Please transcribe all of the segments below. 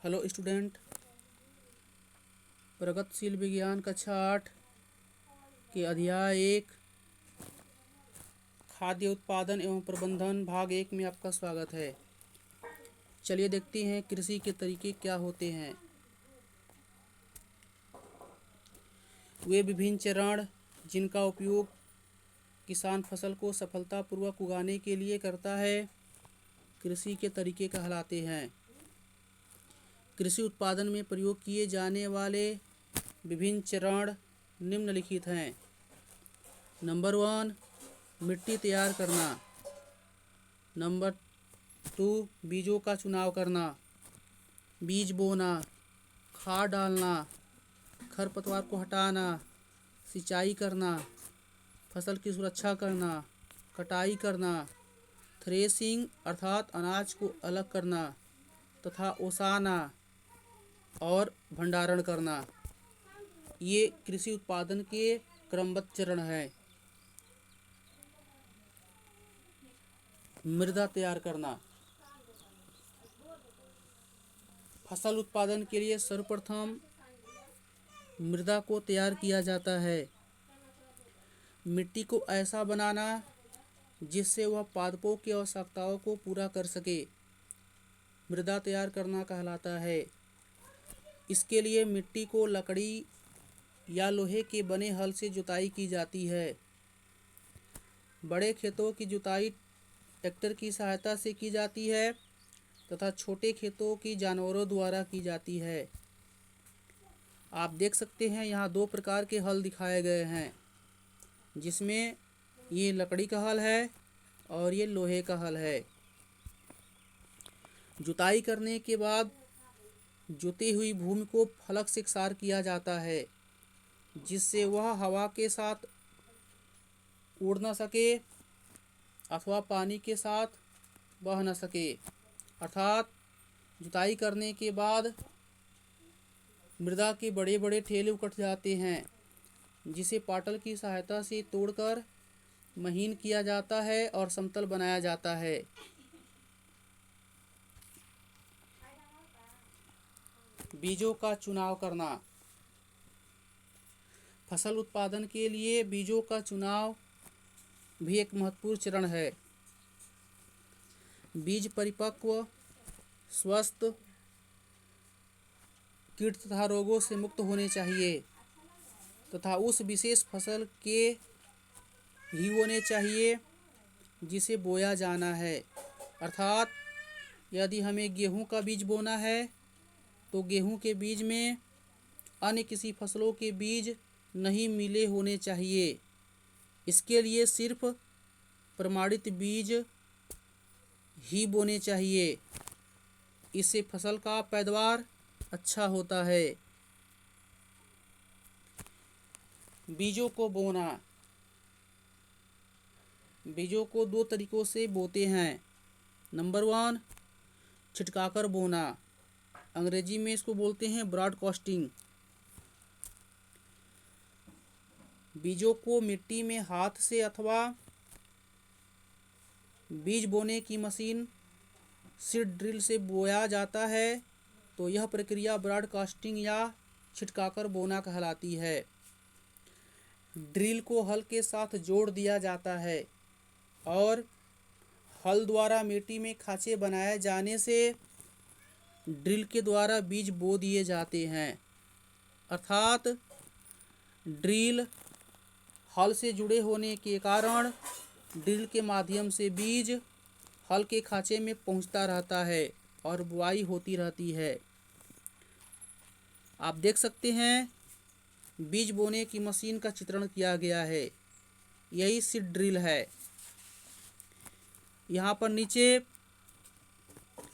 Hello student, प्रगतिशील विज्ञान कक्षा 8 के अध्याय 1 खाद्य उत्पादन एवं प्रबंधन भाग 1 में आपका स्वागत है। चलिए देखते हैं कृषि के तरीके क्या होते हैं। वे विभिन्न चरण जिनका उपयोग किसान फसल को सफलतापूर्वक उगाने के लिए करता है, कृषि के तरीके कहलाते हैं। कृषि उत्पादन में प्रयोग किए जाने वाले विभिन्न चरण निम्नलिखित हैं। नंबर 1, मिट्टी तैयार करना। नंबर 2, बीजों का चुनाव करना, बीज बोना, खाद डालना, खरपतवार को हटाना, सिंचाई करना, फसल की सुरक्षा करना, कटाई करना, थ्रेसिंग अर्थात अनाज को अलग करना तथा ओसाना और भंडारण करना। ये कृषि उत्पादन के क्रमबद्ध चरण हैं। मृदा तैयार करना। फसल उत्पादन के लिए सर्वप्रथम मृदा को तैयार किया जाता है। मिट्टी को ऐसा बनाना जिससे वह पादपों की आवश्यकताओं को पूरा कर सके, मृदा तैयार करना कहलाता है। इसके लिए मिट्टी को लकड़ी या लोहे के बने हल से जुताई की जाती है। बड़े खेतों की जुताई ट्रैक्टर की सहायता से की जाती है तथा छोटे खेतों की जानवरों द्वारा की जाती है। आप देख सकते हैं यहाँ 2 प्रकार के हल दिखाए गए हैं, जिसमें ये लकड़ी का हल है और ये लोहे का हल है। जुताई करने के बाद जोती हुई भूमि को फलक से क्षार किया जाता है, जिससे वह हवा के साथ उड़ न सके अथवा पानी के साथ बह न सके। अर्थात जुताई करने के बाद मृदा के बड़े बड़े ठेले उकट जाते हैं, जिसे पाटल की सहायता से तोड़कर महीन किया जाता है और समतल बनाया जाता है। बीजों का चुनाव करना। फसल उत्पादन के लिए बीजों का चुनाव भी एक महत्वपूर्ण चरण है। बीज परिपक्व, स्वस्थ, कीट तथा रोगों से मुक्त होने चाहिए तथा उस विशेष फसल के ही होने चाहिए जिसे बोया जाना है। अर्थात यदि हमें गेहूं का बीज बोना है तो गेहूं के बीज में अन्य किसी फसलों के बीज नहीं मिले होने चाहिए। इसके लिए सिर्फ प्रमाणित बीज ही बोने चाहिए। इससे फसल का पैदावार अच्छा होता है। बीजों को बोना। बीजों को 2 तरीकों से बोते हैं। नंबर 1, छिटकाकर बोना। अंग्रेजी में इसको बोलते हैं ब्रॉडकास्टिंग। बीजों को मिट्टी में हाथ से अथवा बीज बोने की मशीन सीड ड्रिल से बोया जाता है, तो यह प्रक्रिया ब्रॉडकास्टिंग या छिटकाकर बोना कहलाती है। ड्रिल को हल के साथ जोड़ दिया जाता है और हल द्वारा मिट्टी में खांचे बनाए जाने से ड्रिल के द्वारा बीज बो दिए जाते हैं। अर्थात ड्रिल हल से जुड़े होने के कारण ड्रिल के माध्यम से बीज हल के खांचे में पहुंचता रहता है और बुआई होती रहती है। आप देख सकते हैं बीज बोने की मशीन का चित्रण किया गया है। यही सीड ड्रिल है। यहाँ पर नीचे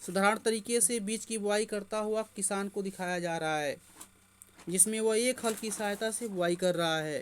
साधारण तरीके से बीज की बुआई करता हुआ किसान को दिखाया जा रहा है, जिसमें वह एक हल की सहायता से बुआई कर रहा है।